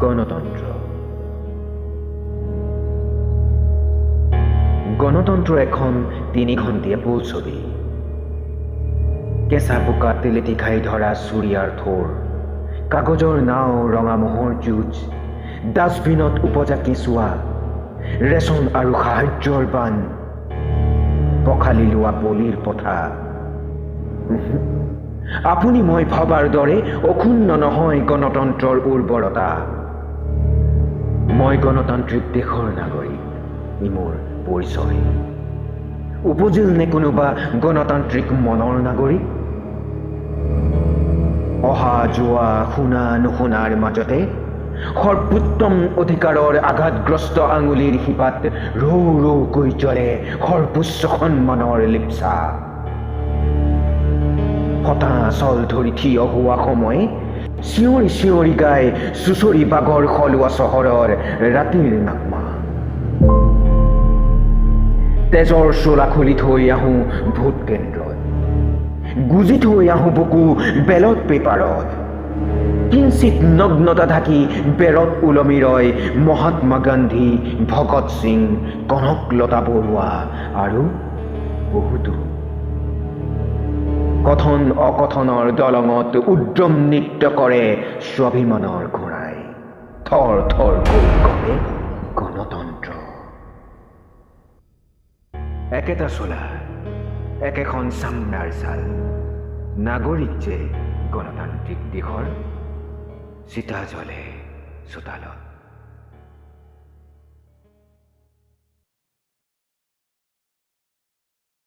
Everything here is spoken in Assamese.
গণতন্ত্ৰ। গণতন্ত্ৰ এখন 3 ঘণ্টীয়া বোলছবি। কেঁচা বোকাত লেটি খাই ধৰা চুৰিয়াৰ থোৰ, কাগজৰ নাও, ৰঙা মহৰ যুঁজ, ডাষ্টবিনত উপজা কেঁচুৱা, ৰেচন আৰু সাহায্যৰ বান, পখালি লোৱা বলিৰ পথা। আপুনি মই ভবাৰ দৰে অক্ষুণ্ণ নহয় গণতন্ত্ৰৰ উৰ্বৰতা। মই গণতান্ত্ৰিক দেশৰ নাগৰিক, ই মোৰ পৰিচয়। উপজিল নে কোনোবা গণতান্ত্ৰিক মনৰ নাগৰিক? অহা যোৱা শুনা নুশুনাৰ মাজতে সৰ্বোত্তম অধিকাৰৰ আঘাতগ্ৰস্ত আঙুলিৰ শিপাত ৰৌ ৰৌকৈ জ্বলে সৰ্বোচ্চ সন্মানৰ লিপচা। হতাচল ধৰি থিয় হোৱা সময় চিঞৰি চিঞৰি গাই চুচৰি বাগৰ সলোৱা চহৰৰ ৰাতিৰ নাগমা। তেজৰ চোলা খুলি থৈ আহোঁ ভোট কেন্দ্ৰত, গুজি থৈ আহোঁ বুকু বেলট পেপাৰত। কিঞ্চিত নগ্নতা ঢাকি বেৰত ওলমি ৰয় মহাত্মা গান্ধী, ভগত সিং, কনকলতা বৰুৱা আৰু বহুতো। কথন অকথনৰ দলঙত উদ্যম নৃত্য কৰে স্বাভিমানৰ ঘোঁৰাই। থৰ থৰ কৈ কৰে গণতন্ত্ৰ। একেটা চোলা, একেখন চামৰাৰ ছাল, নাগৰিক যে গণতান্ত্ৰিক দেশৰ চিতা জ্বলে চোতালত।